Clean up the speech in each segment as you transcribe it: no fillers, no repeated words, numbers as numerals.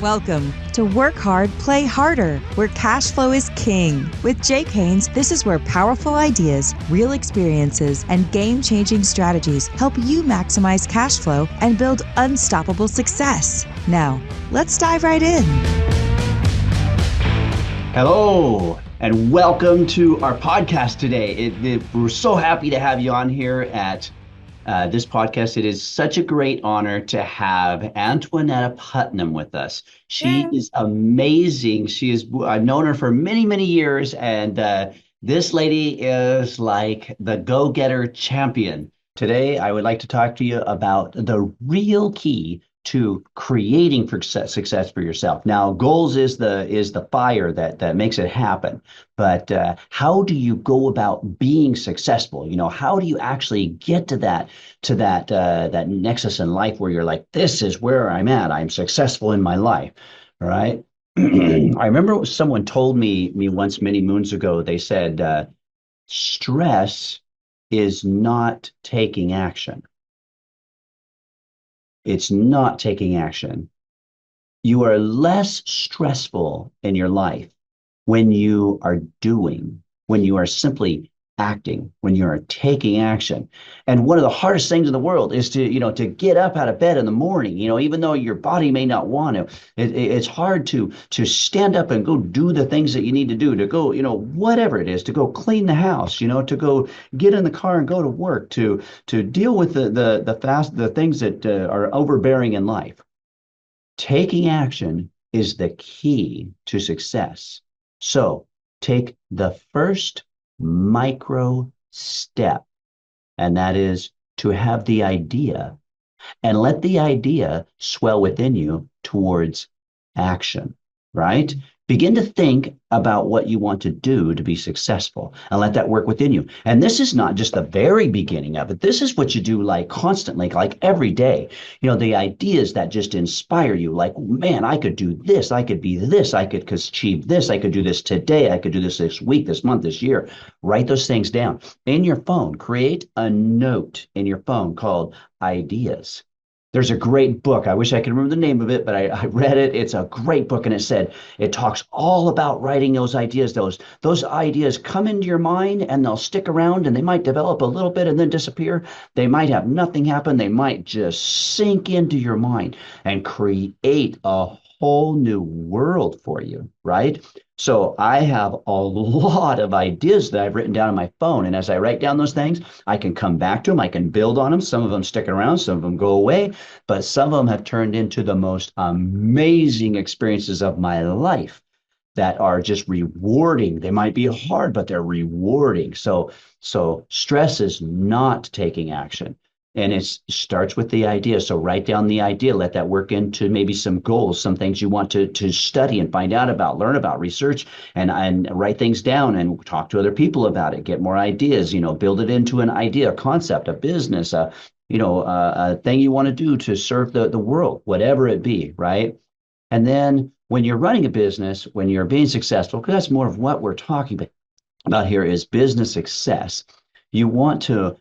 Welcome to Work Hard, Play Harder, where cash flow is king. With Jake Haynes, this is where powerful ideas, real experiences, and game-changing strategies help you maximize cash flow and build unstoppable success. Now, let's dive right in. Hello, and welcome to our podcast today. We're so happy to have you on here at this podcast. It is such a great honor to have Antonieta Putnam with us. She is amazing. I've known her for many, many years, and this lady is like the go-getter champion. Today, I would like to talk to you about the real key to creating success for yourself. Now, goals is the fire that makes it happen. But how do you go about being successful? How do you actually get to that nexus in life where you're like, this is where I'm at. I'm successful in my life. All right. I remember someone told me once many moons ago. They said, stress is not taking action. It's not taking action. You are less stressful in your life when you are doing, when you are simply acting, when you are taking action. And one of the hardest things in the world is to get up out of bed in the morning, even though your body may not want to. It's hard to stand up and go do the things that you need to do, to go, whatever it is, to go clean the house, to go get in the car and go to work, to deal with the things that are overbearing in life. Taking action is the key to success. So take the first micro step, and that is to have the idea and let the idea swell within you towards action, right? Begin to think about what you want to do to be successful and let that work within you. And this is not just the very beginning of it. This is what you do like constantly, like every day. The ideas that just inspire you, like, man, I could do this. I could be this. I could achieve this. I could do this today. I could do this week, this month, this year. Write those things down in your phone. Create a note in your phone called ideas. There's a great book. I wish I could remember the name of it, but I read it. It's a great book, and it talks all about writing those ideas. Those ideas come into your mind, and they'll stick around, and they might develop a little bit and then disappear. They might have nothing happen. They might just sink into your mind and create a whole new world for you, right? So I have a lot of ideas that I've written down on my phone. And as I write down those things, I can come back to them. I can build on them. Some of them stick around, some of them go away, but some of them have turned into the most amazing experiences of my life that are just rewarding. They might be hard, but they're rewarding. So stress is not taking action. And it starts with the idea. So write down the idea, let that work into maybe some goals, some things you want to study and find out about, learn about, research, and write things down and talk to other people about it, get more ideas, build it into an idea, a concept, a business, a thing you want to do to serve the world, whatever it be, right? And then when you're running a business, when you're being successful, because that's more of what we're talking about here is business success. You want to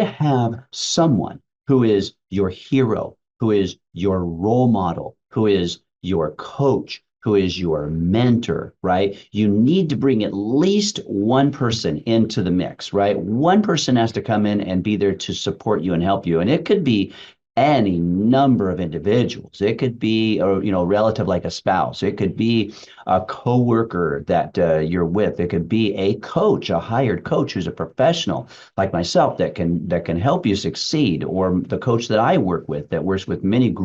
have someone who is your hero, who is your role model, who is your coach, who is your mentor, right? You need to bring at least one person into the mix, right? One person has to come in and be there to support you and help you. And it could be any number of individuals. It could be a relative like a spouse. It could be a coworker that you're with. It could be a coach, a hired coach who's a professional like myself that can help you succeed, or the coach that I work with that works with many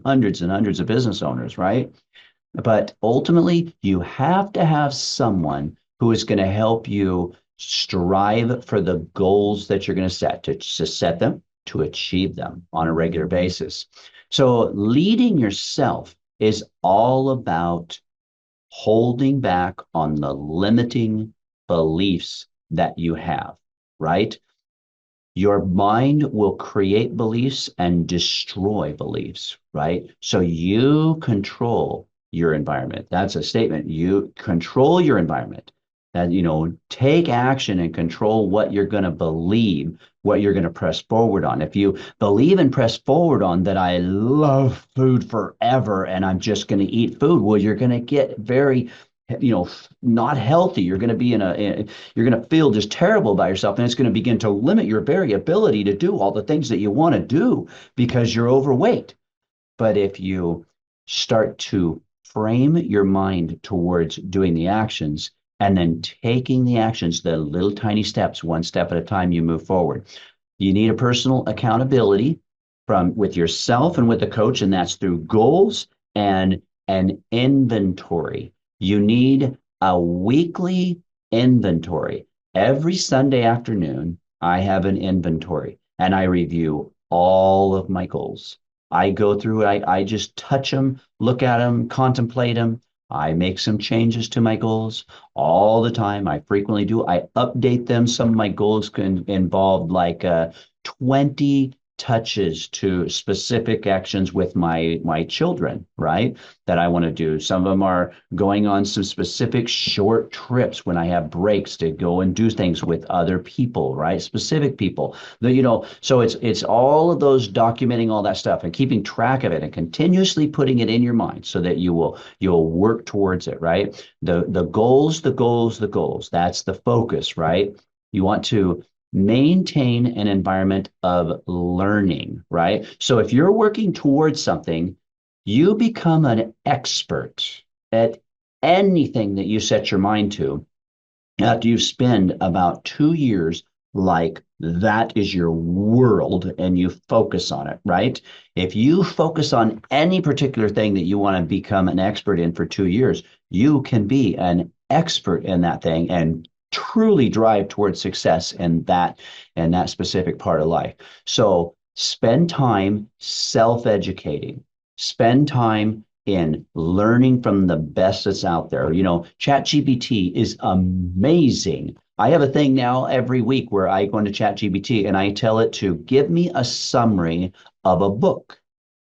hundreds and hundreds of business owners, right? But ultimately, you have to have someone who is going to help you strive for the goals that you're going to set them, to achieve them on a regular basis. So leading yourself is all about holding back on the limiting beliefs that you have, right? Your mind will create beliefs and destroy beliefs, right? So you control your environment. That's a statement. You control your environment. that, take action and control what you're going to believe, what you're going to press forward on. If you believe and press forward on that, I love food forever and I'm just going to eat food, well, you're going to get very, not healthy. You're going to be you're going to feel just terrible about yourself. And it's going to begin to limit your very ability to do all the things that you want to do because you're overweight. But if you start to frame your mind towards doing the actions and then taking the actions, the little tiny steps, one step at a time, you move forward. You need a personal accountability from with yourself and with the coach, and that's through goals and an inventory. You need a weekly inventory. Every Sunday afternoon, I have an inventory and I review all of my goals. I go through it. I just touch them, look at them, contemplate them. I make some changes to my goals all the time. I frequently do. I update them. Some of my goals can involve like 20 touches to specific actions with my children, right? That I want to do. Some of them are going on some specific short trips when I have breaks to go and do things with other people, right? Specific people. So it's all of those documenting all that stuff and keeping track of it and continuously putting it in your mind so that you'll work towards it, right? The goals, the goals, the goals. That's the focus, right? You want to maintain an environment of learning, right? So if you're working towards something, you become an expert at anything that you set your mind to after you spend about 2 years like that is your world and you focus on it, right? If you focus on any particular thing that you want to become an expert in for 2 years, you can be an expert in that thing and truly drive towards success in that specific part of life. So spend time self-educating, spend time in learning from the best that's out there. ChatGPT is amazing. I have a thing now every week where I go into ChatGPT and I tell it to give me a summary of a book.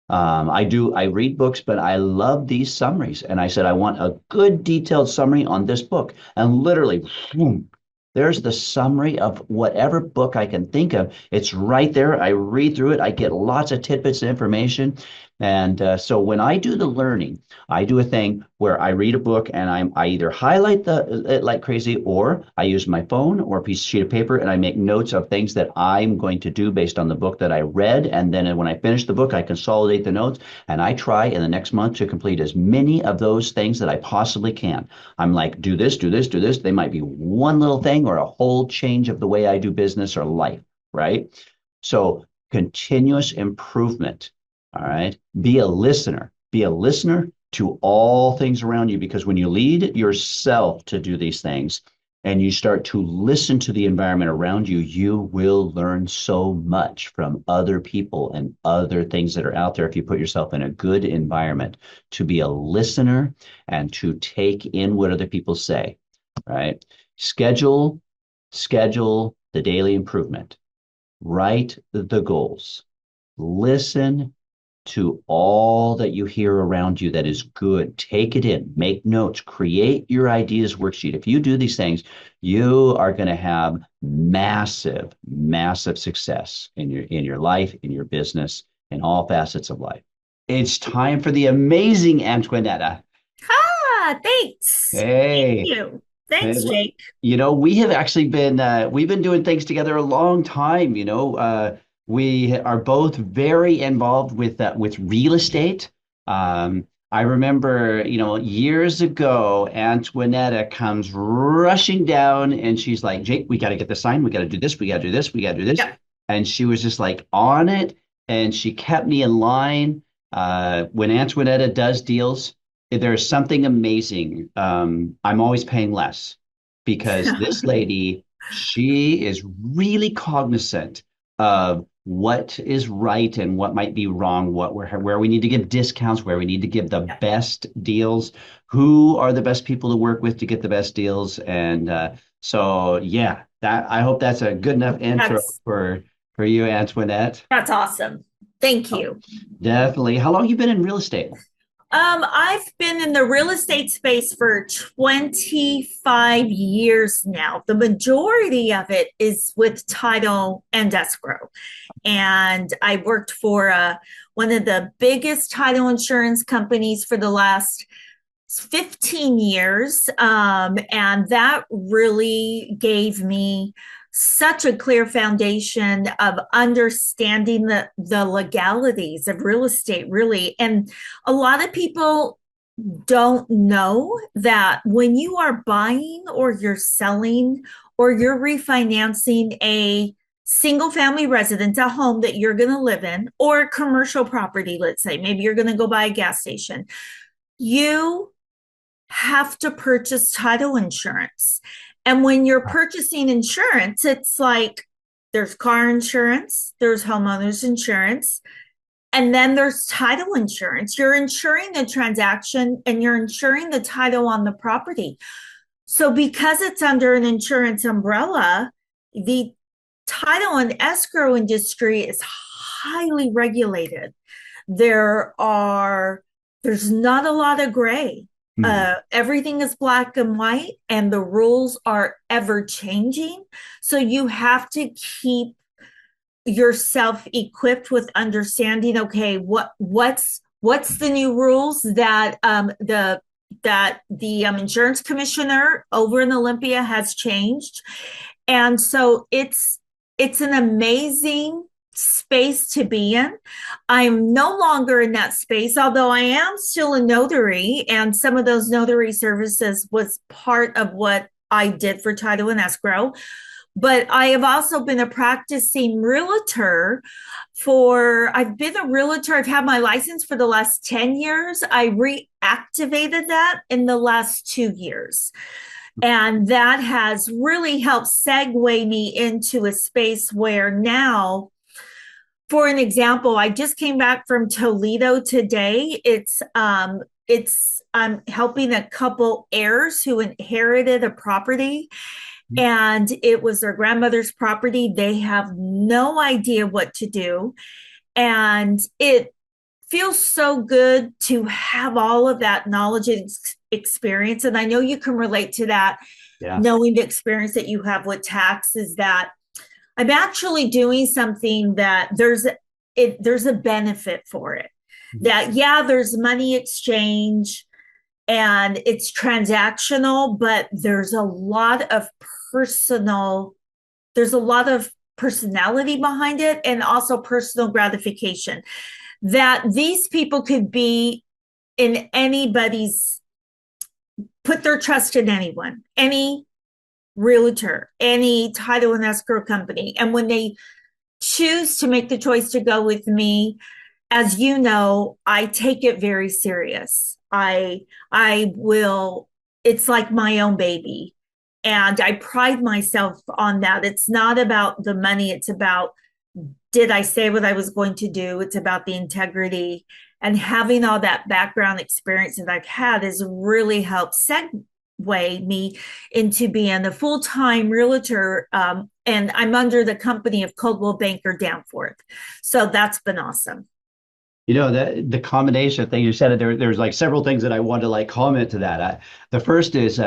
I read books, but I love these summaries. And I said, I want a good detailed summary on this book. And literally, boom, there's the summary of whatever book I can think of. It's right there. I read through it. I get lots of tidbits of information. And so when I do the learning, I do a thing where I read a book and I either highlight it like crazy, or I use my phone or a piece of sheet of paper and I make notes of things that I'm going to do based on the book that I read. And then when I finish the book, I consolidate the notes and I try in the next month to complete as many of those things that I possibly can. I'm like, do this, do this, do this. They might be one little thing or a whole change of the way I do business or life, right? So continuous improvement. All right. Be a listener. Be a listener to all things around you, because when you lead yourself to do these things and you start to listen to the environment around you, you will learn so much from other people and other things that are out there if you put yourself in a good environment to be a listener and to take in what other people say, right? Schedule, schedule the daily improvement. Write the goals. Listen to all that you hear around you that is good. Take it in, make notes, create your ideas worksheet. If you do these things, you are going to have massive, massive success in your life, in your business, in all facets of life. It's time for the amazing Antonieta. Ah, thanks. Thank Hey, you. Thanks, Jake. we have actually we've been doing things together a long time. We are both very involved with real estate. I remember, years ago, Antonietta comes rushing down and she's like, Jake, we got to get the sign. We got to do this. We got to do this. We got to do this. Yep. And she was just like on it. And she kept me in line. When Antonietta does deals, there's something amazing. I'm always paying less because this lady, she is really cognizant of what is right and what might be wrong, where we need to give discounts, where we need to give the Yep. best deals, who are the best people to work with to get the best deals. And so, yeah, that I hope that's a good enough intro That's for you, Antoinette. that's awesome. Thank Oh, you. definitely. How long you been in real estate? I've been in the real estate space for 25 years now. The majority of it is with title and escrow. And I worked for one of the biggest title insurance companies for the last 15 years. And that really gave me such a clear foundation of understanding the legalities of real estate, really. And a lot of people don't know that when you are buying or you're selling or you're refinancing a single family residence, a home that you're going to live in, or a commercial property, let's say, maybe you're going to go buy a gas station, you have to purchase title insurance. And when you're purchasing insurance, it's like there's car insurance, there's homeowners insurance, and then there's title insurance. You're insuring the transaction and you're insuring the title on the property. So, because it's under an insurance umbrella, the title and escrow industry is highly regulated. There are there's not a lot of gray. Everything is black and white, and the rules are ever changing. So you have to keep yourself equipped with understanding. Okay, what's the new rules that the insurance commissioner over in Olympia has changed, and so it's an amazing space to be in. I'm no longer in that space, although I am still a notary, and some of those notary services was part of what I did for title and escrow. But I have also been a practicing realtor I've been a realtor. I've had my license for the last 10 years. I reactivated that in the last 2 years. And that has really helped segue me into a space where now, for an example, I just came back from Toledo today. I'm helping a couple heirs who inherited a property, and it was their grandmother's property. They have no idea what to do. And it feels so good to have all of that knowledge and experience. And I know you can relate to that, knowing the experience that you have with tax, is that I'm actually doing something that there's a benefit for it. That, there's money exchange and it's transactional, but there's a lot of personality behind it, and also personal gratification, that these people could be in put their trust in anyone, any realtor, any title and escrow company. And when they choose to make the choice to go with me, as you know, I take it very serious. I will, it's like my own baby. And I pride myself on that. It's not about the money. It's about, did I say what I was going to do? It's about the integrity, and having all that background experience that I've had has really helped segue me into being a full-time realtor. And I'm under the company of Coldwell Banker Danforth. So that's been awesome. You know, the combination of things you said, there's like several things that I want to like comment to that. The first is,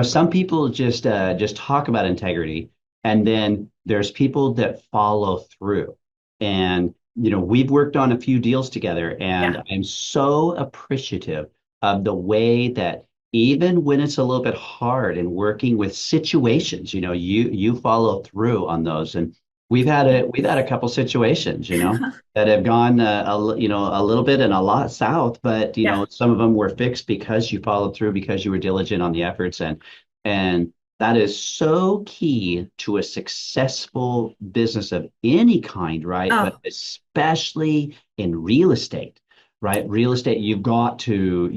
some people just talk about integrity, and then there's people that follow through. And, we've worked on a few deals together, and I'm so appreciative of the way that even when it's a little bit hard and working with situations, you follow through on those. And we've had a couple situations, that have gone a little bit and a lot south, but some of them were fixed because you followed through, because you were diligent on the efforts, and that is so key to a successful business of any kind, right? Oh. But especially in real estate. Right, real estate, you've got to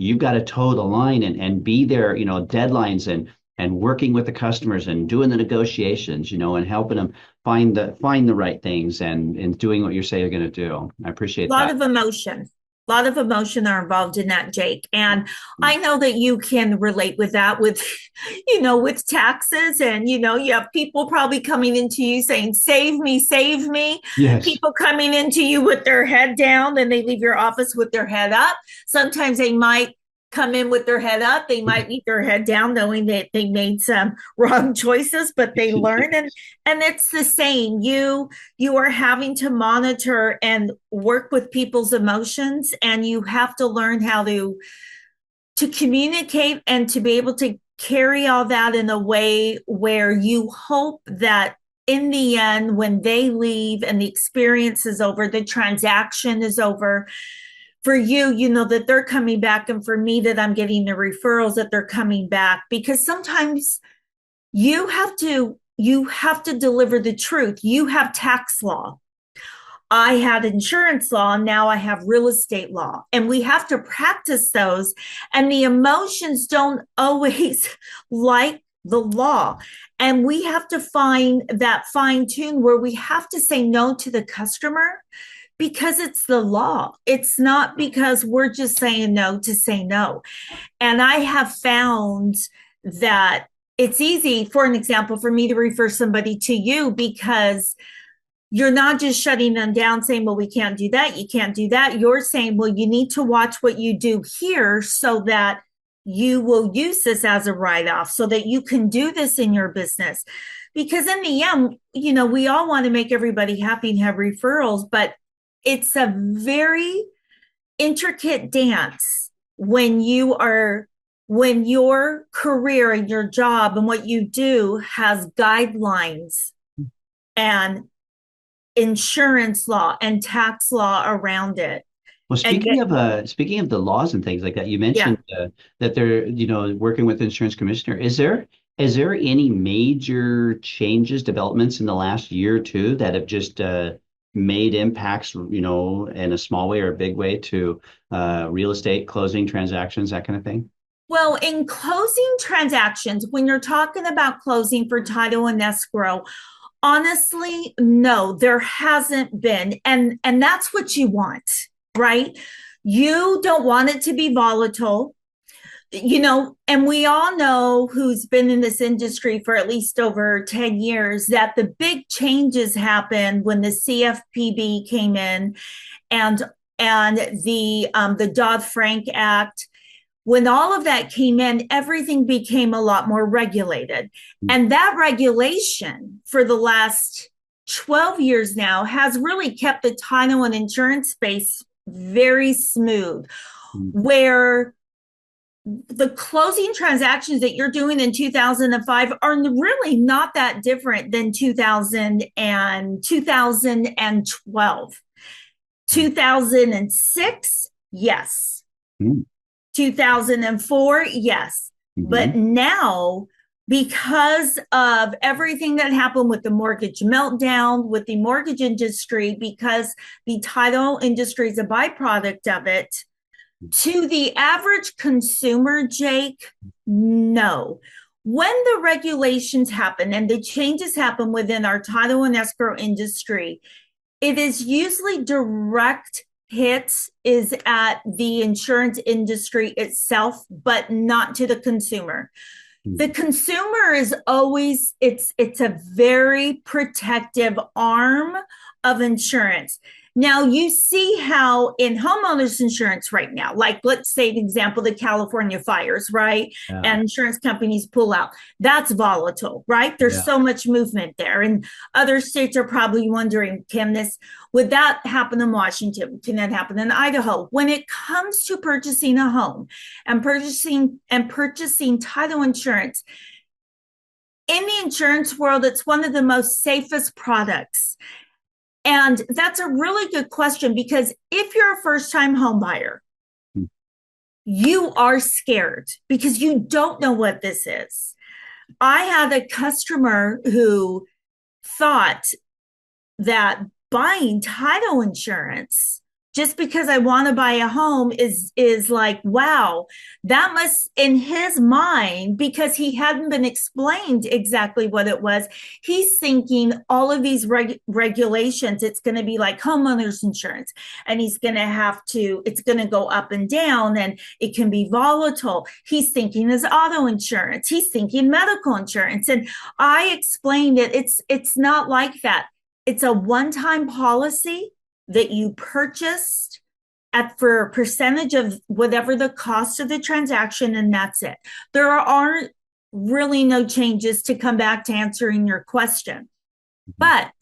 toe the line and be there, deadlines and working with the customers and doing the negotiations, and helping them find the right things and doing what you say you're going to do. I appreciate that. A lot of emotion. lot of emotion are involved in that, Jake. And I know that you can relate with that with, with taxes. And, you have people probably coming into you saying, save me, save me. Yes. People coming into you with their head down and they leave your office with their head up. Sometimes they might come in with their head up. They might leave their head down knowing that they made some wrong choices, but they learn. And it's the same. You are having to monitor and work with people's emotions, and you have to learn how to communicate and to be able to carry all that in a way where you hope that in the end, when they leave and the experience is over, the transaction is over, for you, that they're coming back, and for me, that I'm getting the referrals, that they're coming back, because sometimes you have to deliver the truth. You have tax law. I had insurance law, and now I have real estate law, and we have to practice those. And the emotions don't always like the law. And we have to find that fine tune where we have to say no to the customer because it's the law. It's not because we're just saying no to say no. And I have found that it's easy, for an example, for me to refer somebody to you because you're not just shutting them down saying, well, we can't do that. You can't do that. You're saying, well, you need to watch what you do here so that you will use this as a write-off so that you can do this in your business. Because in the end, we all want to make everybody happy and have referrals, but it's a very intricate dance when your career and your job and what you do has guidelines and insurance law and tax law around it. Well, And speaking of the laws and things like that, you yeah. mentioned that they're working with the insurance commissioner. Is there any major changes, developments in the last year or two that have just made impacts, in a small way or a big way to real estate closing transactions, that kind of thing? Well, in closing transactions, when you're talking about closing for title and escrow, honestly, no, there hasn't been. And that's what you want, right? You don't want it to be volatile. And we all know who's been in this industry for at least over 10 years that the big changes happened when the CFPB came in and the Dodd-Frank Act. When all of that came in, everything became a lot more regulated. And that regulation for the last 12 years now has really kept the title and insurance space very smooth, where the closing transactions that you're doing in 2005 are really not that different than 2000 and 2012. 2006, yes. 2004, yes. But now, because of everything that happened with the mortgage meltdown, with the mortgage industry, because the title industry is a byproduct of it, to the average consumer, Jake, no. When the regulations happen and the changes happen within our title and escrow industry, it is usually direct hits is at the insurance industry itself, but not to the consumer. The consumer is always, it's a very protective arm of insurance. Now, you see how in homeowners insurance right now, like let's say, the example, the California fires, right? And insurance companies pull out. That's volatile, right? There's so much movement there. And other states are probably wondering, would that happen in Washington? Can that happen in Idaho? When it comes to purchasing a home and purchasing title insurance, in the insurance world, it's one of the most safest products. And that's a really good question, because if you're a first-time home buyer, you are scared because you don't know what this is. I had a customer who thought that buying title insurance just because I want to buy a home is like, wow, that must, in his mind, because he hadn't been explained exactly what it was, he's thinking all of these regulations, it's going to be like homeowners insurance, and he's going to have to, it's going to go up and down, and it can be volatile. He's thinking his auto insurance, he's thinking medical insurance. And I explained it, it's not like that. It's a one-time policy that you purchased for a percentage of whatever the cost of the transaction, and that's it. There aren't really no changes, to come back to answering your question. But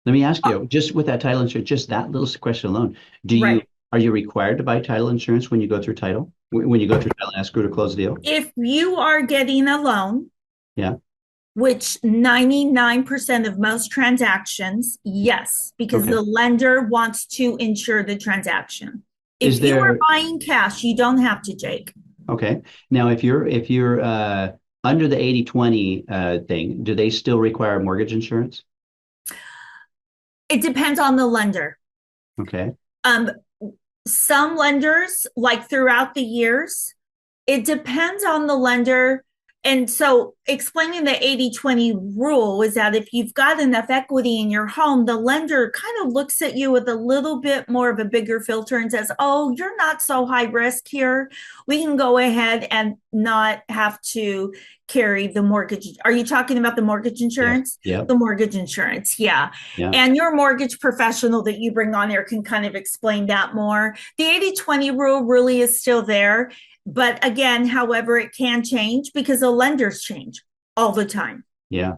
let me ask you, just with that title insurance, just that little question alone, are you required to buy title insurance when you go through title? When you go through title and escrow to close the deal? If you are getting a loan, yeah, which 99% of most transactions, yes, because the lender wants to insure the transaction. If you are buying cash, you don't have to, Jake. Okay. Now, if you're under the 80-20 thing, do they still require mortgage insurance? It depends on the lender. Okay. Some lenders, like throughout the years, it depends on the lender. And so explaining the 80-20 rule is that if you've got enough equity in your home, the lender kind of looks at you with a little bit more of a bigger filter and says, oh, you're not so high risk here. We can go ahead and not have to carry the mortgage. Are you talking about the mortgage insurance? Yeah. The mortgage insurance. Yeah. And your mortgage professional that you bring on here can kind of explain that more. The 80-20 rule really is still there. But again, however, it can change because the lenders change all the time. Yeah.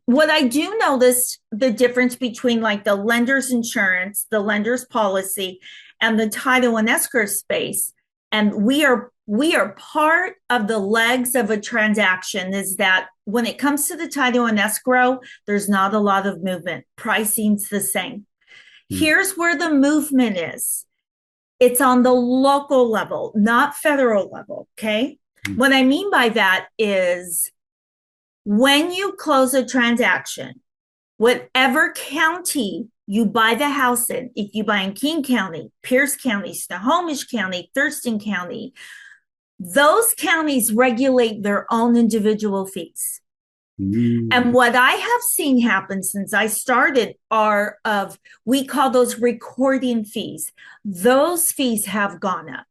What I do notice, the difference between like the lender's insurance, the lender's policy, and the title and escrow space, and we are part of the legs of a transaction, is that when it comes to the title and escrow, there's not a lot of movement. Pricing's the same. Here's where the movement is. It's on the local level, not federal level, okay? What I mean by that is when you close a transaction, whatever county you buy the house in, if you buy in King County, Pierce County, Snohomish County, Thurston County, those counties regulate their own individual fees. And what I have seen happen since I started we call those recording fees. Those fees have gone up.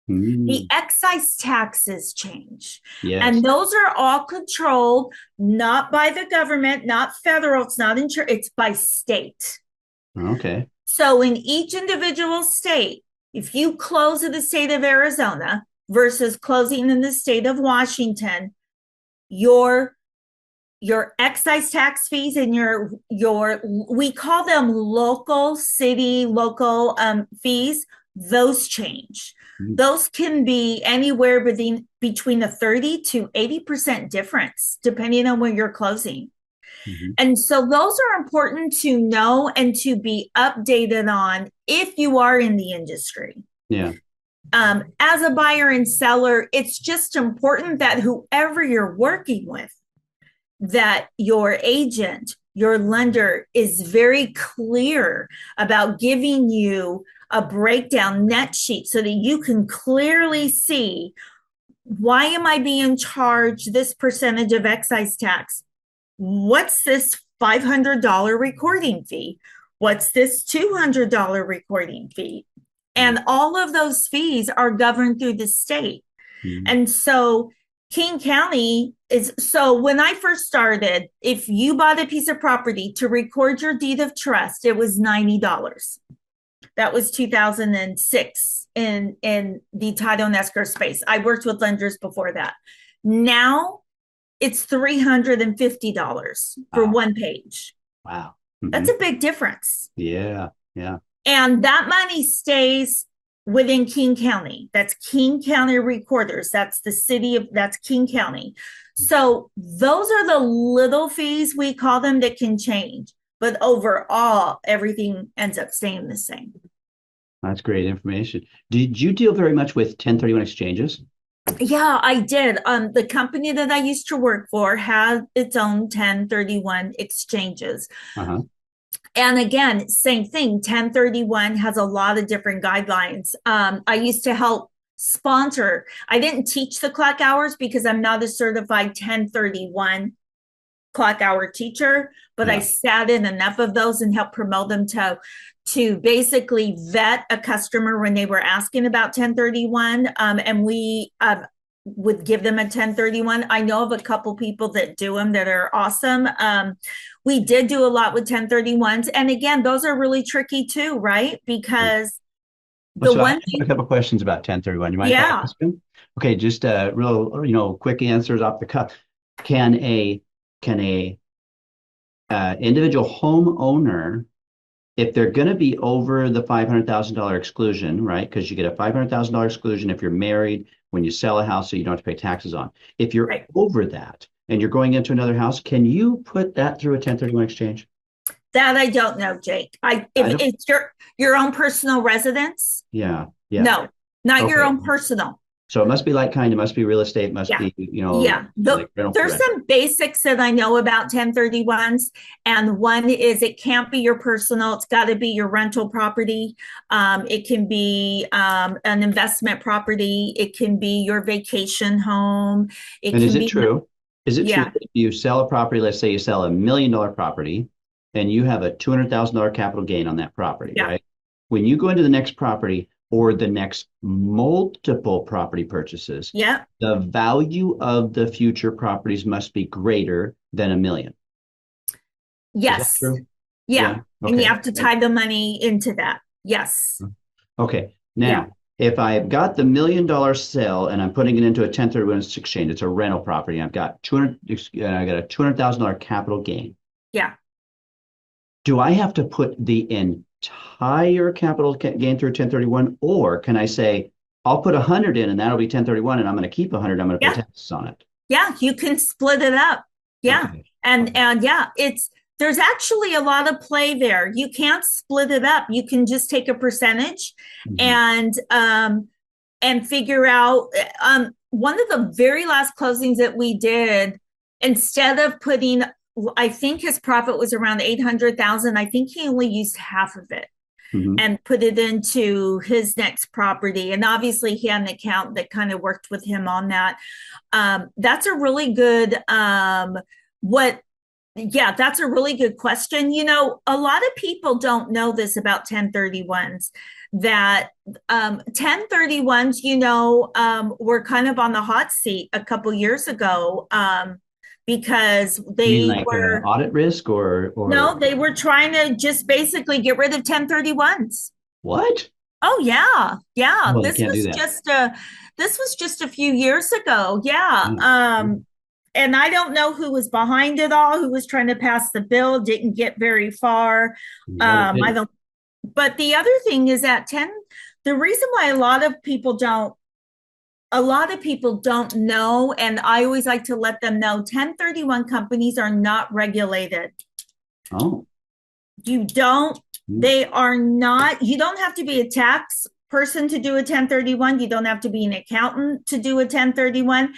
The excise taxes change. Yes. And those are all controlled, not by the government, not federal, it's not insurance, it's by state. Okay. So in each individual state, if you close in the state of Arizona versus closing in the state of Washington, your excise tax fees and your we call them local fees, those change. Those can be anywhere between a 30 to 80% difference, depending on when you're closing. And so those are important to know and to be updated on if you are in the industry. Yeah. As a buyer and seller, it's just important that whoever you're working with, that your agent, your lender is very clear about giving you a breakdown net sheet so that you can clearly see, why am I being charged this percentage of excise tax? What's this $500 recording fee? What's this $200 recording fee? And all of those fees are governed through the state. And so King County so when I first started, if you bought a piece of property to record your deed of trust, it was $90. That was 2006 in the title and escrow space. I worked with lenders before that. Now it's $350 for one page. Wow. That's a big difference. Yeah. And that money stays within King County. That's King County recorders. That's that's King County. So those are the little fees, we call them, that can change. But overall, everything ends up staying the same. That's great information. Did you deal very much with 1031 exchanges? Yeah, I did. The company that I used to work for had its own 1031 exchanges. And again, same thing. 1031 has a lot of different guidelines. I used to help sponsor. I didn't teach the clock hours because I'm not a certified 1031 clock hour teacher, but I Yeah. sat in enough of those and helped promote them to basically vet a customer when they were asking about 1031. And we would give them a 1031. I know of a couple people that do them that are awesome. We did do a lot with 1031s. And again, those are really tricky too, right? Because Well, the so I one have a thing, couple questions about 1031. You mind if I yeah, ask them? Okay, just real, quick answers off the cuff. Can a individual homeowner, if they're going to be over the $500,000 exclusion, right? Because you get a $500,000 exclusion if you're married when you sell a house, so you don't have to pay taxes on. If you're right. over that and you're going into another house, can you put that through a 1031 exchange? That I don't know, Jake. I If don't. it's your own personal residence, Yeah, yeah. no, not your Okay. own personal. So it must be like kind. It must be real estate. It must Yeah. be, Yeah. like rental to There's rent. some basics that I know about 1031s. And one is it can't be your personal, it's got to be your rental property. It can be an investment property. It can be your vacation home. It And is can it be, true? Is it true yeah, that if you sell a property, let's say you sell $1 million property and you have a $200,000 capital gain on that property, yeah, right? When you go into the next property or the next multiple property purchases, yeah, the value of the future properties must be greater than $1 million. Is that yes, true? yeah. Yeah. And you Okay. have to tie the money into that. Yes. Okay. Yeah. Now, if I've got the $1 million sale and I'm putting it into a 1031 exchange, it's a rental property. I've got 200, I got a $200,000 capital gain. Yeah. Do I have to put the entire capital gain through 1031, or can I say I'll put 100 in and that'll be 1031, and I'm going to keep 100. I'm going to pay Yeah. taxes on it. Yeah, you can split it up. Yeah. Okay. And yeah, there's actually a lot of play there. You can't split it up. You can just take a percentage Mhm. and figure out one of the very last closings that we did, instead of putting, I think his profit was around 800,000. I think he only used half of it Mhm. and put it into his next property. And obviously, he had an account that kind of worked with him on that. That's a really good what yeah, that's a really good question. A lot of people don't know this about 1031s, that 1031s, were kind of on the hot seat a couple years ago, because You mean they like were, audit risk or no, they were trying to just basically get rid of 1031s. what? Oh yeah, yeah. Well, you can't do that. This was just a few years ago. Yeah. Yeah. And I don't know who was behind it all, who was trying to pass the bill, didn't get very far. Well, it I didn't. don't, but the other thing is that the reason why a lot of people don't know, and I always like to let them know, 1031 companies are not regulated. Oh. You don't, Hmm. they are not, you don't have to be a tax person to do a 1031. You don't have to be an accountant to do a 1031.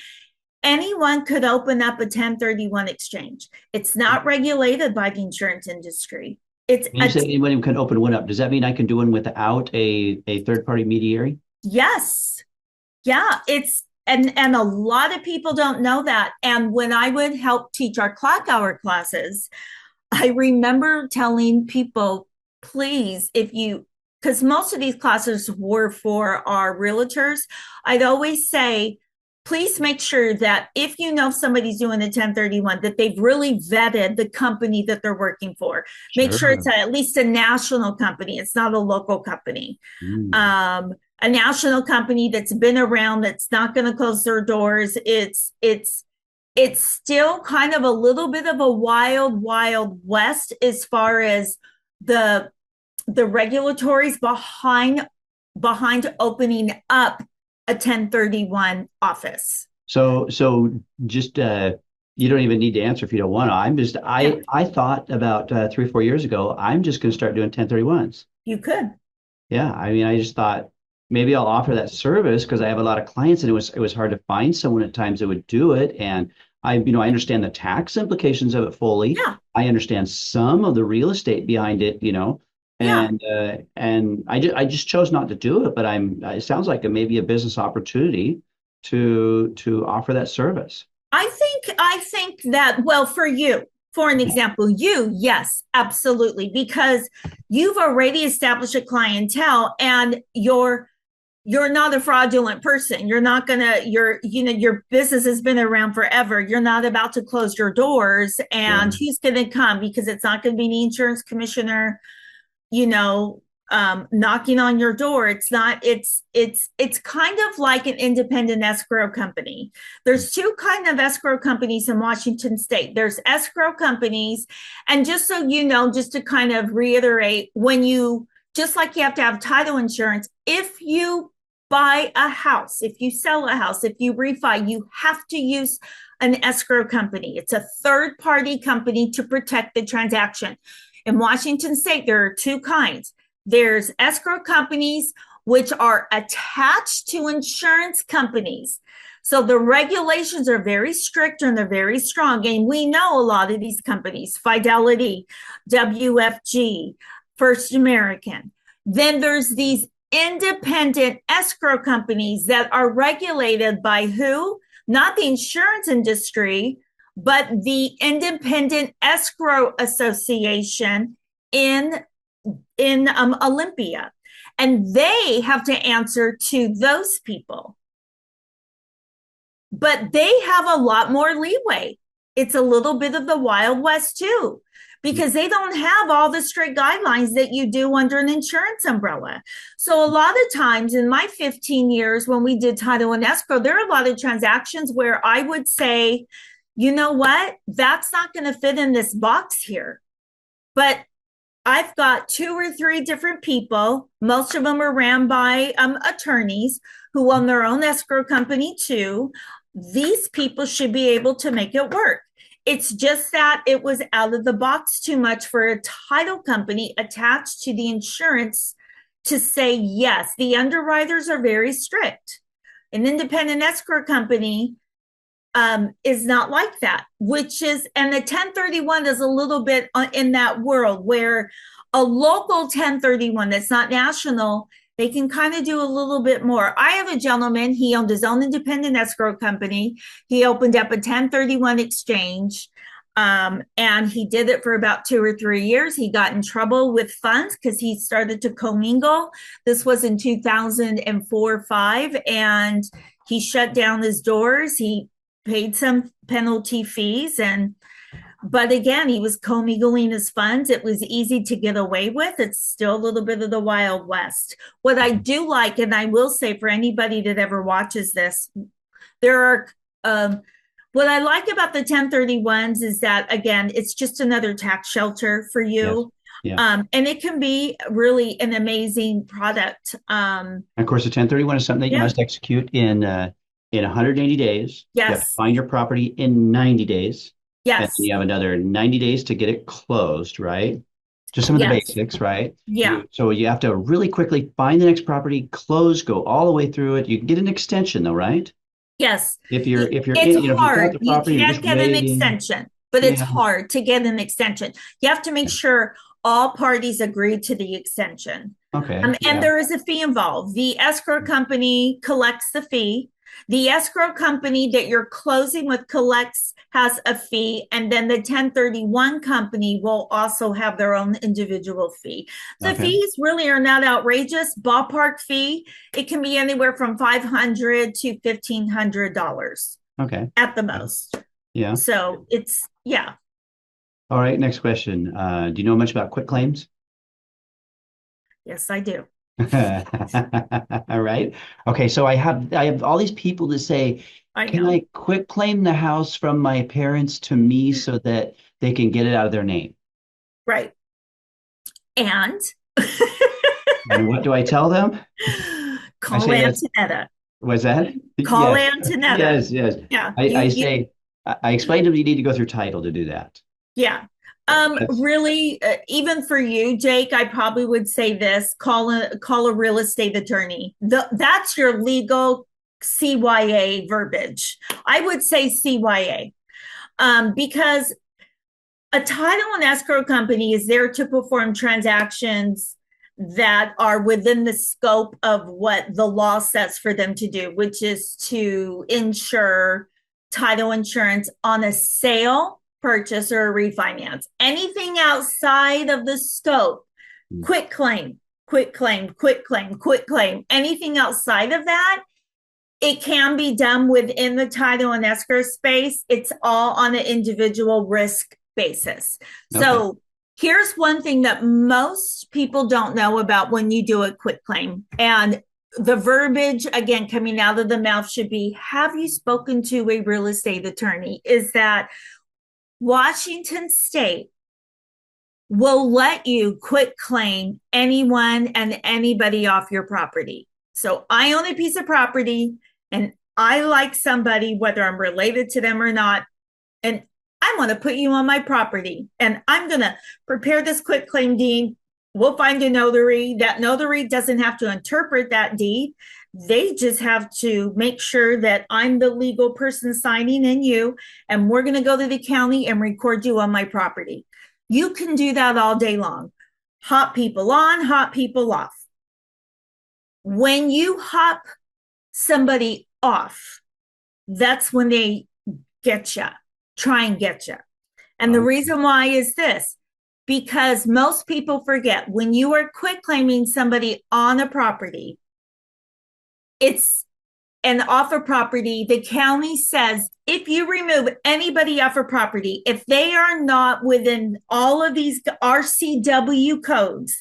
Anyone could open up a 1031 exchange. It's not regulated by the insurance industry. It's When you say anyone can open one up, does that mean I can do one without a third party mediary? yes. Yeah, and a lot of people don't know that. And when I would help teach our clock hour classes, I remember telling people, please, because most of these classes were for our realtors, I'd always say, please make sure that if you know somebody's doing a 1031, that they've really vetted the company that they're working for. Make sure Sure. it's at least a national company. It's not a local company. Mm. A national company that's been around, that's not going to close their doors. It's still kind of a little bit of a wild west as far as the regulatories behind opening up a 1031 office. So just you don't even need to answer if you don't want to. Yeah, I thought about 3 or 4 years ago, I'm just going to start doing 1031s. you could. Yeah, I mean, I just thought maybe I'll offer that service because I have a lot of clients, and it was hard to find someone at times that would do it. And I understand the tax implications of it fully. Yeah. I understand some of the real estate behind it, Yeah. and I just chose not to do it, but it sounds like it may be a business opportunity to offer that service. I think that, well, for an example, yes, absolutely, because you've already established a clientele and you're not a fraudulent person. You're not gonna, your business has been around forever. You're not about to close your doors and Sure. who's gonna come because it's not gonna be the insurance commissioner, you know, knocking on your door. It's not, it's kind of like an independent escrow company. There's two kind of escrow companies in Washington state. There's escrow companies, and just so you know, just to kind of reiterate, just like you have to have title insurance, if you buy a house, if you sell a house, if you refi, you have to use an escrow company. It's a third party company to protect the transaction. In Washington state, there are two kinds. There's escrow companies, which are attached to insurance companies. So the regulations are very strict and they're very strong. And we know a lot of these companies, Fidelity, WFG, First American. Then there's these independent escrow companies that are regulated by who? Not the insurance industry, but the Independent Escrow Association in Olympia, and they have to answer to those people. But they have a lot more leeway. It's a little bit of the Wild West too, because they don't have all the strict guidelines that you do under an insurance umbrella. So a lot of times in my 15 years when we did title and escrow, there are a lot of transactions where I would say, you know what, that's not going to fit in this box here. But I've got two or three different people. Most of them are ran by attorneys who own their own escrow company too. These people should be able to make it work. It's just that it was out of the box too much for a title company attached to the insurance to say yes. The underwriters are very strict. An independent escrow company is not like that, and the 1031 is a little bit in that world where a local 1031 that's not national, they can kind of do a little bit more. I have a gentleman, he owned his own independent escrow company. He opened up a 1031 exchange, and he did it for about 2 or 3 years. He got in trouble with funds because he started to commingle. This was in 2004-5, and he shut down his doors. He paid some penalty fees, but again, he was commingling his funds. It was easy to get away with. It's still a little bit of the Wild West. What I do like, and I will say for anybody that ever watches this, what I like about the 1031s is that, again, it's just another tax shelter for you. Yes. Yeah. And it can be really an amazing product. Of course, the 1031 is something that you must execute in 180 days. Yes. You have to find your property in 90 days. Yes. And you have another 90 days to get it closed, right? Just some of the basics, right? Yeah. So you have to really quickly find the next property, close, go all the way through it. You can get an extension though, right? Yes. If you're It's if you've hard. got the property, you can't get an extension, but it's hard to get an extension. You have to make sure all parties agree to the extension. Okay. And there is a fee involved. The escrow company collects the fee. The escrow company that you're closing with has a fee, and then the 1031 company will also have their own individual fee. The fees really are not outrageous. Ballpark fee, it can be anywhere from $500 to $1,500. Okay. At the most. Yeah. So it's, yeah. All right, next question. Do you know much about quitclaims? Yes, I do. All right. Okay, so I have all these people that say, can I quitclaim the house from my parents to me so that they can get it out of their name? Right. And and what do I tell them? Call Antonieta. Was that? Call Antonieta. Yes. Yeah. I explained to them you need to go through title to do that. Yeah. Really, even for you, Jake, I probably would say this: call a real estate attorney. That's your legal CYA verbiage. I would say CYA. Because a title and escrow company is there to perform transactions that are within the scope of what the law says for them to do, which is to insure title insurance on a sale, purchase, or a refinance. Anything outside of the scope, quitclaim, anything outside of that, it can be done within the title and escrow space. It's all on an individual risk basis. Okay. So here's one thing that most people don't know about when you do a quitclaim. And the verbiage, again, coming out of the mouth should be, have you spoken to a real estate attorney? Is that Washington State will let you quitclaim anyone and anybody off your property. So I own a piece of property and I like somebody, whether I'm related to them or not, and I want to put you on my property and I'm going to prepare this quitclaim deed. We'll find a notary. That notary doesn't have to interpret that deed. They just have to make sure that I'm the legal person signing in you, and we're going to go to the county and record you on my property. You can do that all day long. Hop people on, hop people off. When you hop somebody off, that's when they get you, try and get you. And the reason why is this, because most people forget when you are quitclaiming somebody on a property, it's an off a property. The county says if you remove anybody off a property, if they are not within all of these RCW codes,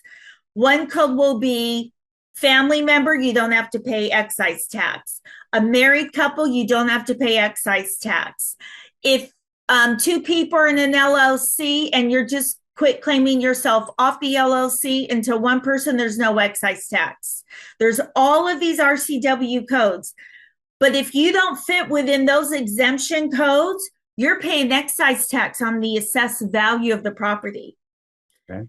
one code will be family member, you don't have to pay excise tax. A married couple, you don't have to pay excise tax. If two people are in an LLC and you're just quitclaiming yourself off the LLC into one person, there's no excise tax. There's all of these RCW codes. But if you don't fit within those exemption codes, you're paying excise tax on the assessed value of the property. Okay.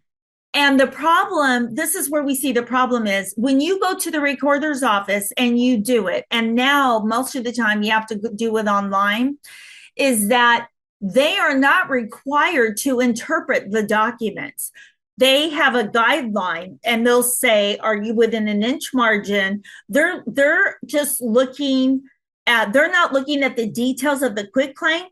And the problem, this is where we see the problem is when you go to the recorder's office and you do it, and now most of the time you have to do it online, is that they are not required to interpret the documents. They have a guideline and they'll say, are you within an inch margin? They're just looking at, they're not looking at the details of the quitclaim.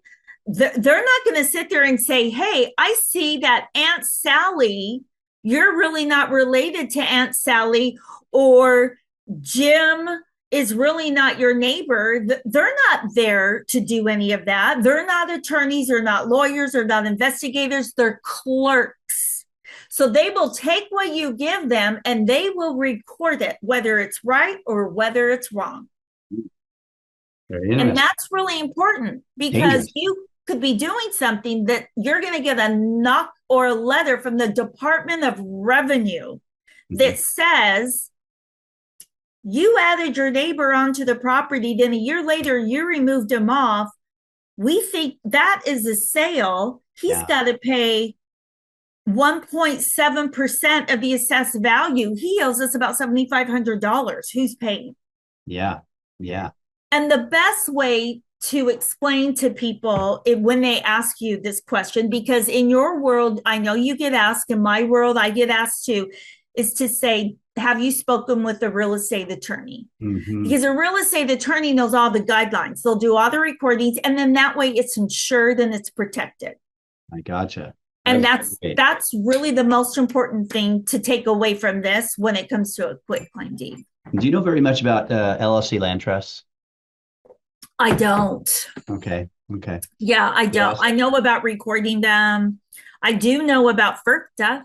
They're not going to sit there and say, hey, I see that Aunt Sally, you're really not related to Aunt Sally, or Jim is really not your neighbor. They're not there to do any of that. They're not attorneys, they're not lawyers, they're not investigators, they're clerks. So they will take what you give them and they will record it, whether it's right or whether it's wrong. And that's really important because you could be doing something that you're going to get a knock or a letter from the Department of Revenue that says, you added your neighbor onto the property, then a year later you removed him off. We think that is a sale. He's got to pay 1.7% of the assessed value. He owes us about $7,500. Who's paying? Yeah. And the best way to explain to people when they ask you this question, because in your world, I know you get asked, in my world, I get asked too, is to say, have you spoken with a real estate attorney? Because a real estate attorney knows all the guidelines. They'll do all the recordings, and then that way it's insured and it's protected. I gotcha. And that's really the most important thing to take away from this when it comes to a quitclaim deed. Do you know very much about LLC land trusts? I don't. Okay. Yeah, I don't. Yes. I know about recording them. I do know about FERPTA.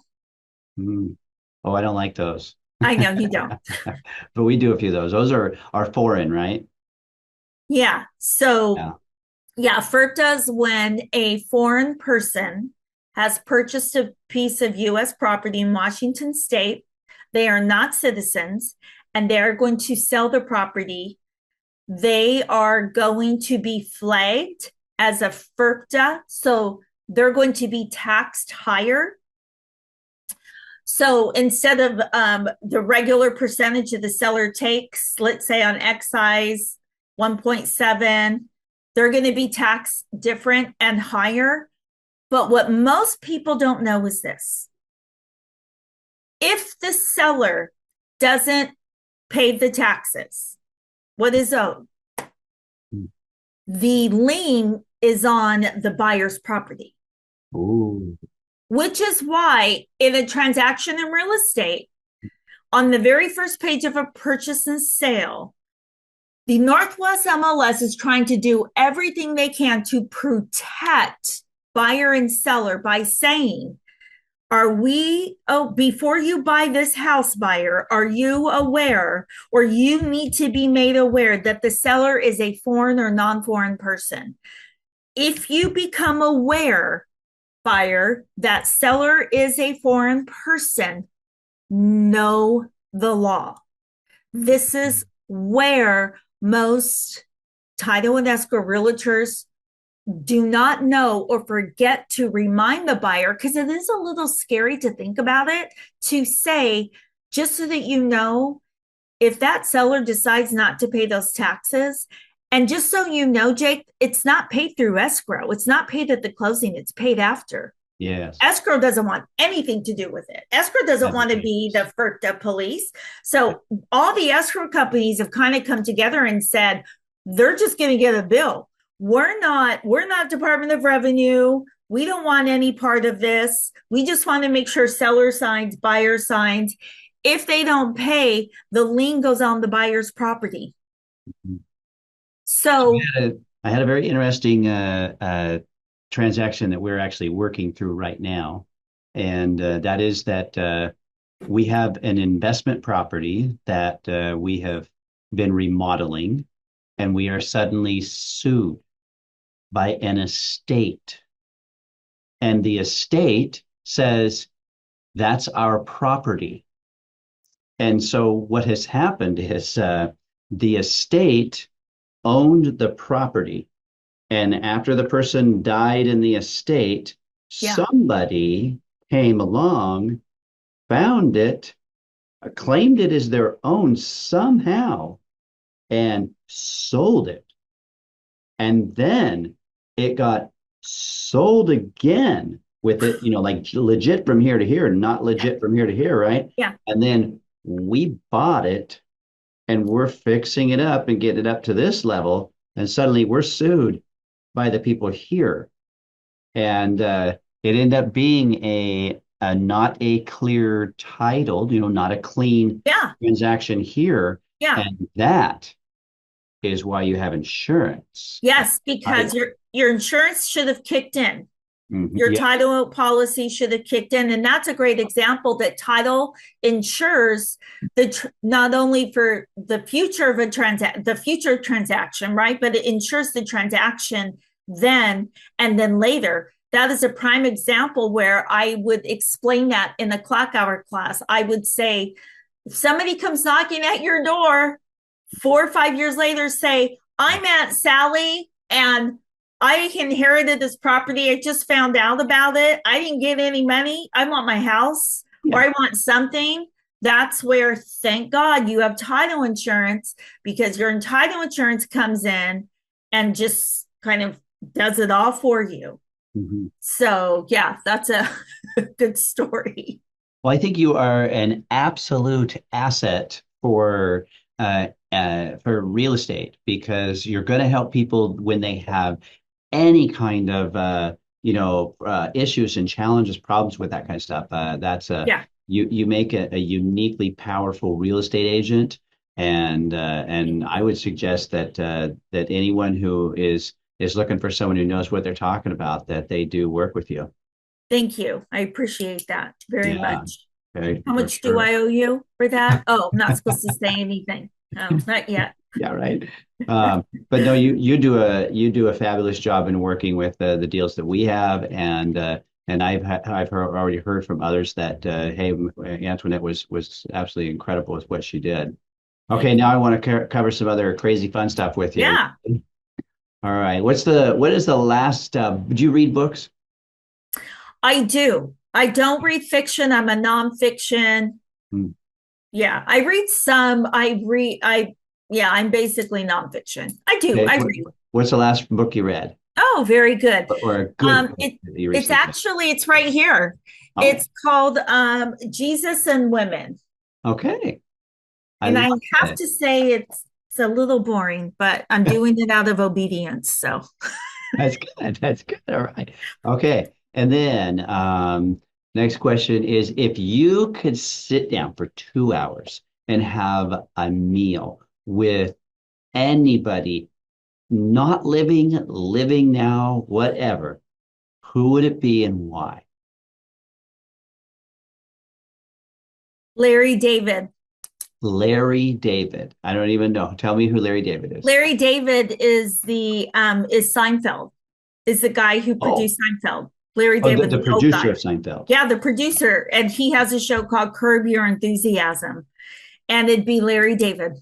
Oh, I don't like those. I know you don't. But we do a few of those. Those are foreign, right? Yeah. So, FERPTA is when a foreign person has purchased a piece of U.S. property in Washington State. They are not citizens, and they're going to sell the property. They are going to be flagged as a FERPTA, so they're going to be taxed higher. So instead of the regular percentage of the seller takes, let's say on excise, 1.7, they're going to be taxed different and higher. But what most people don't know is this. If the seller doesn't pay the taxes, what is owed? The lien is on the buyer's property. Ooh. Which is why in a transaction in real estate, on the very first page of a purchase and sale, the Northwest MLS is trying to do everything they can to protect buyer and seller by saying, before you buy this house, buyer, are you aware, or you need to be made aware that the seller is a foreign or non-foreign person? If you become aware, buyer, that seller is a foreign person, know the law. This is where most title and escrow realtors do not know or forget to remind the buyer, because it is a little scary to think about it, to say, just so that you know, if that seller decides not to pay those taxes, and just so you know, Jake, it's not paid through escrow. It's not paid at the closing. It's paid after. Yes. Escrow doesn't want anything to do with it. Escrow doesn't want to be the police. So all the escrow companies have kind of come together and said, they're just going to get a bill. We're not Department of Revenue. We don't want any part of this. We just want to make sure seller signs, buyer signs. If they don't pay, the lien goes on the buyer's property. Mm-hmm. So I had a very interesting transaction that we're actually working through right now. And that is that we have an investment property that we have been remodeling, and we are suddenly sued by an estate. And the estate says, that's our property. And so what has happened is the estate owned the property. And after the person died in the estate, somebody came along, found it, claimed it as their own somehow, and sold it. And then it got sold again with it, like legit from here to here, not legit from here to here, right? Yeah. And then we bought it, and we're fixing it up and getting it up to this level. And suddenly we're sued by the people here. And it ended up being a not a clear title, not a clean transaction here. Yeah. And that is why you have insurance. Yes, because your insurance should have kicked in. Mm-hmm. Your title policy should have kicked in. And that's a great example that title insures not only for the future of the future transaction, right? But it insures the transaction then and then later. That is a prime example where I would explain that in a clock hour class. I would say, if somebody comes knocking at your door 4 or 5 years later, say, I'm Aunt Sally and I inherited this property. I just found out about it. I didn't get any money. I want my house or I want something. That's where, thank God, you have title insurance, because your title insurance comes in and just kind of does it all for you. Mm-hmm. So, yeah, that's a good story. Well, I think you are an absolute asset for real estate, because you're going to help people when they have any kind of issues and challenges, problems with that kind of stuff. You make a uniquely powerful real estate agent, and I would suggest that anyone who is looking for someone who knows what they're talking about, that they do work with you. Thank you. I appreciate that very much. Okay, how much do I owe you for that? Oh, I'm not supposed to say anything. No, not yet. Yeah, right. But no, you do a fabulous job in working with the deals that we have, and I've already heard from others that hey, Antoinette was absolutely incredible with what she did. Okay, now I want to cover some other crazy fun stuff with you. Yeah. All right. What is the last? Do you read books? I do. I don't read fiction. I'm a nonfiction. Yeah, I read some. I'm basically nonfiction. I do. Okay. I read. What's the last book you read? Oh, very good. Or a good book It that you it's recently read? actually it's right here. Oh, It's called Jesus and Women. okay. I And I love have it. to say it's a little boring, but I'm doing it out of obedience. So That's good. That's good. All right. Okay. And then next question is if you could sit down for 2 hours and have a meal with anybody, not living, living now, whatever, who would it be and why? Larry David. Larry David. I don't even know. Tell me who Larry David is. Larry David is Seinfeld, is the guy who Oh, produced Seinfeld. Larry oh, David, the the old producer guy. of Seinfeld. Yeah, the producer. And he has a show called Curb Your Enthusiasm. And it'd be Larry David.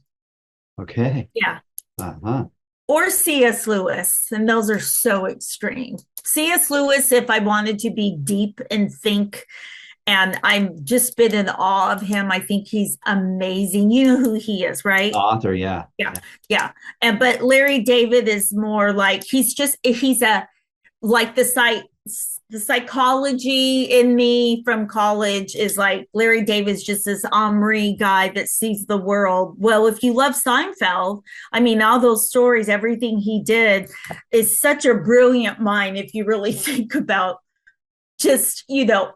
Okay. Yeah. Uh-huh. Or C.S. Lewis. And those are so extreme. C.S. Lewis, if I wanted to be deep and think, and I'm just been in awe of him. I think he's amazing. You know who he is, right? Author, yeah. Yeah. Yeah. And but Larry David is more like he's a like the psychology in me from college is like Larry David's just this Omri guy that sees the world. Well, if you love Seinfeld, I mean, all those stories, everything he did is such a brilliant mind if you really think about just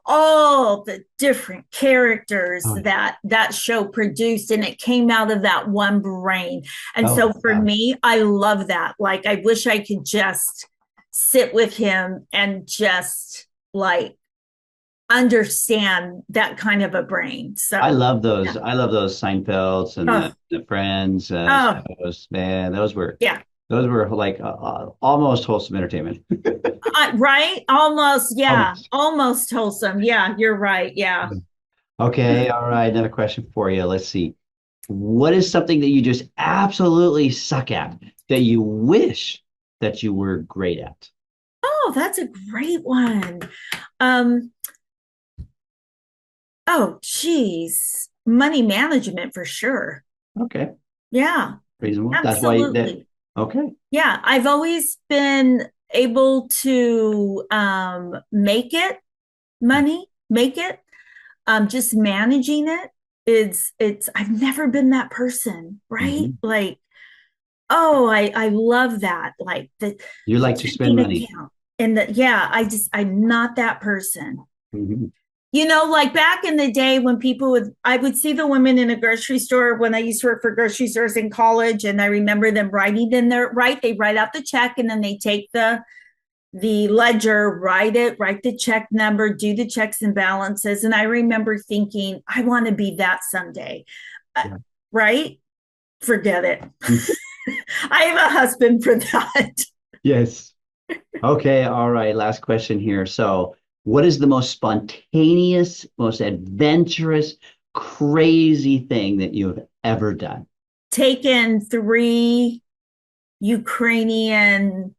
all the different characters Oh, that show produced, and it came out of that one brain. And oh, so for yeah. me, I love that. Like, I wish I could just sit with him and just like understand that kind of a brain. I So love yeah. those. I love those Seinfelds and Oh, the Friends oh shows. Man, yeah. those were like almost wholesome entertainment. Right, almost, yeah, Almost. almost wholesome. Yeah, you're right. Yeah. Okay, all right. Another question for you. Let's see. What is something that you just absolutely suck at that you wish that you were great at? Oh, that's a great one. Um, oh, geez. Money management for sure. Okay, Yeah, reasonable. That's why that. absolutely. Okay. Yeah, I've always been able to make it money, make it. Just managing it it's I've never been that person, right? Mhm. Like, oh, I love that. Like You the like to spend checking money. account and the yeah, I'm not that person. Mhm. Like back in the day when I would see the women in a grocery store when I used to work for grocery stores in college, and I remember them writing in there, right? They write out the check and then they take the ledger, write the check number, do the checks and balances. And I remember thinking, I want to be that someday. Uh, Yeah. right? Forget it. I have a husband for that. Yes. Okay, all right. Last question here. So, what is the most spontaneous, most adventurous, crazy thing that you have ever done? Taken three Ukrainian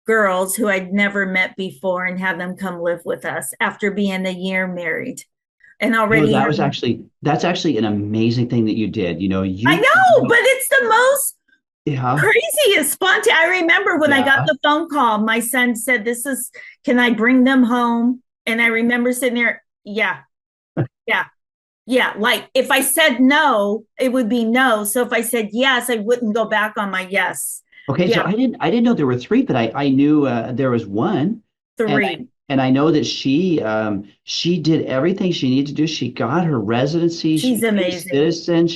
girls who I'd never met before and had them come live with us after being a year married and You know, already having. that's actually an amazing thing that you did. You know, I you know, but it's the most yeah, craziest spontaneous. I remember when I got yeah. the phone call, my son said, can I bring them home? And I remember sitting there, yeah, yeah, yeah. Like if I said no, it would be no. So if I said yes, I wouldn't go back on my yes. Okay, so Yeah, I didn't know there were three, but I knew there was one, and three. I know that she did everything she needed to do. She got her residency. She She's became a amazing. citizen.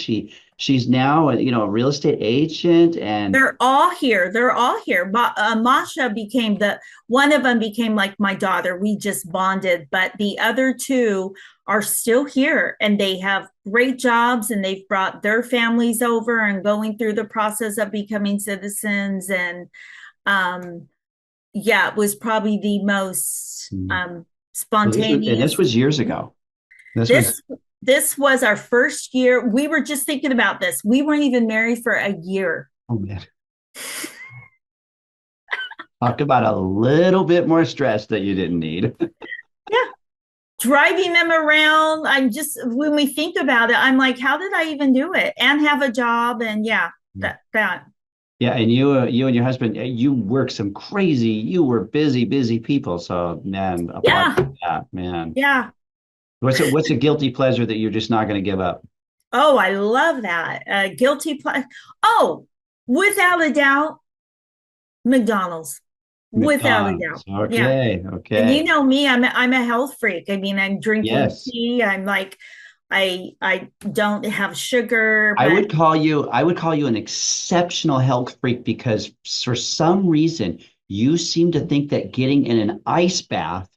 She's now a real estate agent, and They're all here. They're all here. Masha became one of them became like my daughter. We just bonded, but the other two are still here and they have great jobs and they've brought their families over and going through the process of becoming citizens. And um, yeah, it was probably the most well, this spontaneous. was years ago. This was This this was our first year. We were just thinking about this. We weren't even married for a year. oh man, talk about a little bit more stress that you didn't need. Yeah, driving them around. When we think about it, I'm like, how did I even do it and have a job? And yeah, that. Yeah, and you and your husband, you work some crazy, you were busy people. So man, applaud Yeah. for that, man. Yeah. What's a guilty pleasure that you're just not going to give up? Oh, I love that. Guilty pleasure. Oh, without a doubt, McDonald's. Without a doubt. McDonald's. Yeah. Okay, And you okay. know me, I'm a health freak. I mean, I'm drinking Yes. tea. I'm like, I don't have sugar, but I would call you an exceptional health freak because for some reason you seem to think that getting in an ice bath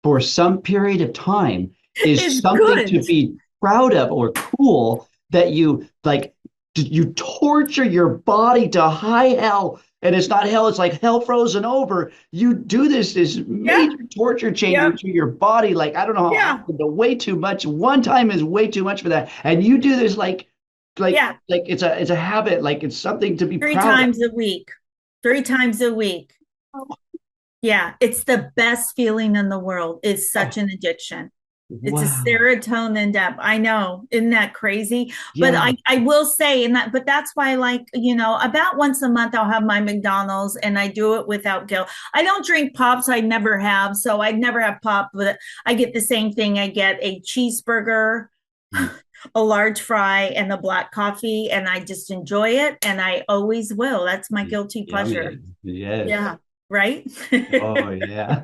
for some period of time is it's something good. to be proud of or cool that you like you torture your body to high hell and it's not hell, it's like hell frozen over. You do this Yeah. major torture chamber Yep. to your body. Like, I don't know how Yeah. often, but way too much. One time is way too much for that. And you do this Yeah. like it's a habit, like it's something to be Three proud of. times a week. 3 times a week. Yeah. It's the best feeling in the world. It's Oh, such an addiction. It's a wow. serotonin depth. I know. Isn't that crazy? But Yeah. I will say, and that, but that's why I like, about once a month I'll have my McDonald's and I do it without guilt. I don't drink pops. I never have. So I never have pop, but I get the same thing. I get a cheeseburger, Mm. a large fry, and a black coffee, and I just enjoy it. And I always will. That's my guilty pleasure. Yummy. Yes. Yeah. Right? Oh, yeah.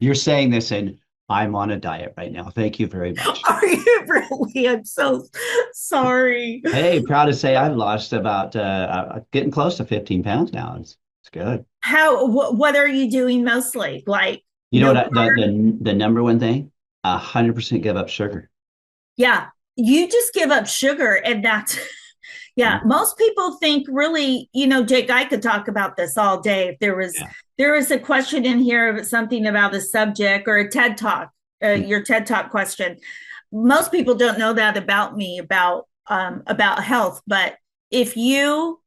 You're saying this and I'm on a diet right now. Thank you very much. Are you really? I'm so sorry. Hey, proud to say I've lost about getting close to 15 pounds now. It's good. What are you doing mostly? Like You know no what carb? the number one thing? 100% give up sugar. Yeah, you just give up sugar, and that's yeah. Yeah. Most people think really, Jake. I could talk about this all day. If Yeah. there was a question in here of something about a subject or a TED talk, your TED talk question. Most people don't know that about me about health, but if you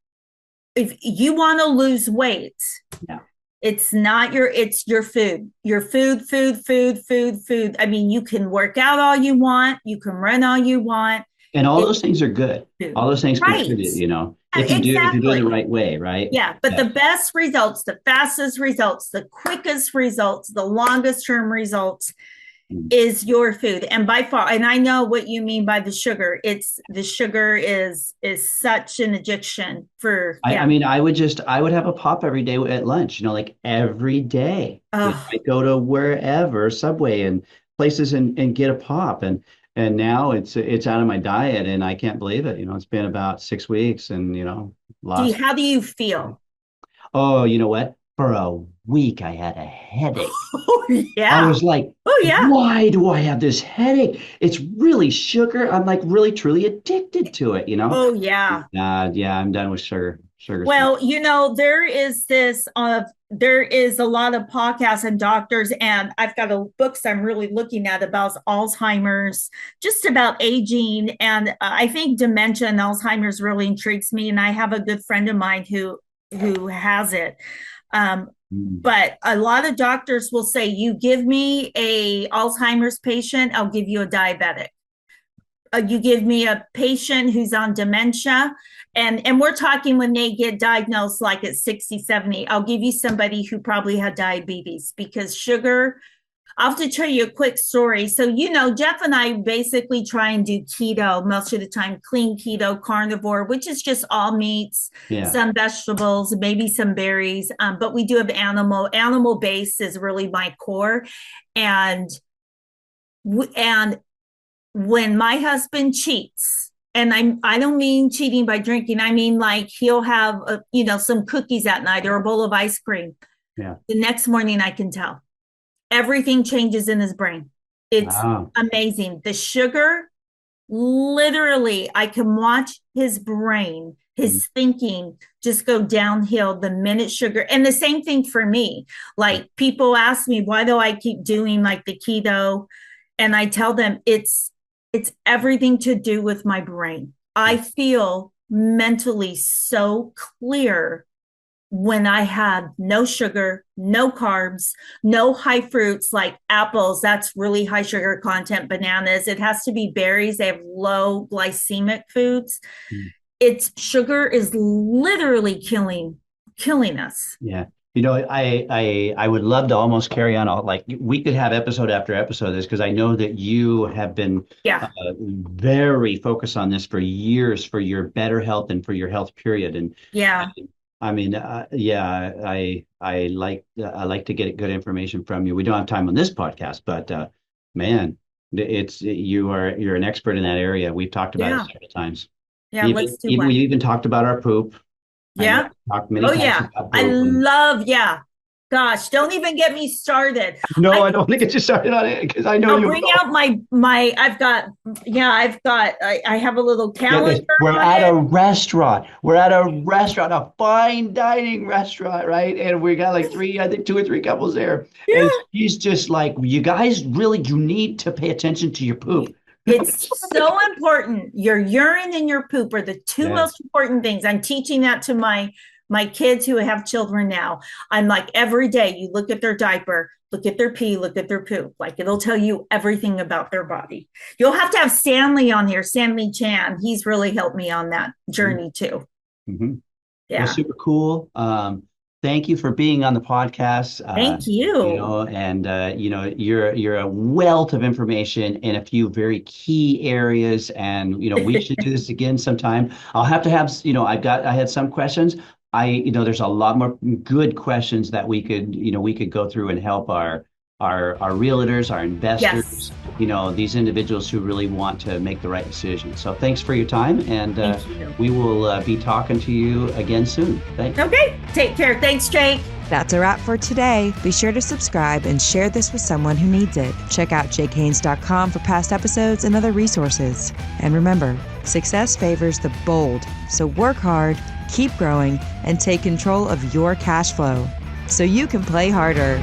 if you want to lose weight, Yeah. it's your food. Your food. I mean, you can work out all you want, you can run all you want. And all It's those things are good. food. All those things Right. contribute, if you're doing the Exactly. right way, right? Yeah. But Yeah. the best results, the fastest results, the quickest results, the longest term results Mm. is your food. And by far, and I know what you mean by the sugar. It's the sugar is such an addiction for I yeah. mean, I would have a pop every day at lunch, like every day. Oh, I go to wherever, Subway and places and get a pop. And now it's out of my diet and I can't believe it. It's been about 6 weeks and lost. how do you feel? Oh, you know what? For a week I had a headache. Oh I yeah. was like, Oh yeah. why do I have this headache? It's really sugar. I'm like really truly addicted to it. Oh yeah. Yeah, I'm done with sugar. Sugar's fine. Well, there is a lot of podcasts and doctors, and I've got books I'm really looking at about Alzheimer's, just about aging, and I think dementia and Alzheimer's really intrigues me. And I have a good friend of mine who has it. Um, Mm. but a lot of doctors will say, "You give me a Alzheimer's patient, I'll give you a diabetic. You give me a patient who's on dementia, and we're talking when they get diagnosed like at 60, 70, I'll give you somebody who probably had diabetes because sugar. I'll have to tell you a quick story. So, Jeff and I basically try and do keto most of the time, clean keto, carnivore, which is just all meats, Yeah. some vegetables, maybe some berries. But we do have animal base is really my core. And, and when my husband cheats, and I don't mean cheating by drinking, I mean like he'll have some cookies at night or a bowl of ice cream. Yeah. The next morning I can tell everything changes in his brain. It's Wow. amazing. The sugar, literally, I can watch his brain, Mm. his thinking just go downhill the minute sugar. And the same thing for me. Like people ask me, why do I keep doing like the keto? And I tell them it's everything to do with my brain. I feel mentally so clear when I had no sugar, no carbs, no high fruits like apples, that's really high sugar content, bananas. It has to be berries. They have low glycemic foods. Mm. it's sugar is literally killing us. Yeah. I would love to almost carry on like we could have episode after episode of this because I know that you have been Yeah. very focused on this for years for your better health and for your health period. And Yeah. I mean, yeah, I like to get good information from you. We don't have time on this podcast, but man, you're an expert in that area. We've talked about Yeah. it several times. Yeah. Let's do We one. even talked about our poop. I know Yeah. we talked many Oh, times yeah. about I poop. love, yeah. Gosh, don't even get me started. No, I don't want to get you started on it because I know I'll you bring will. out my I have a little calendar. We're on at it. a restaurant. We're at a restaurant, a fine dining restaurant, right? And we got like I think two or three couples there. Yeah. And she's just like, you guys really, you need to pay attention to your poop. It's so important. Your urine and your poop are the two Yes. most important things. I'm teaching that to my kids who have children now. I'm like, every day you look at their diaper, look at their pee, look at their poop. Like, it'll tell you everything about their body. You'll have to have Stanley on here, Stanley Chan. He's really helped me on that journey too. Mm-hmm. Yeah. Well, super cool. Thank you for being on the podcast. Thank you. You're a wealth of information in a few very key areas, and we should do this again sometime. I'll have to have I had some questions. There's a lot more good questions that we could go through and help our realtors, our investors, Yes. These individuals who really want to make the right decision. So thanks for your time, and Thank you. we will be talking to you again soon. Thanks. Okay. Take care. Thanks, Jake. That's a wrap for today. Be sure to subscribe and share this with someone who needs it. Check out jakehaynes.com for past episodes and other resources. And remember, success favors the bold. So work hard, keep growing, and take control of your cash flow so you can play harder.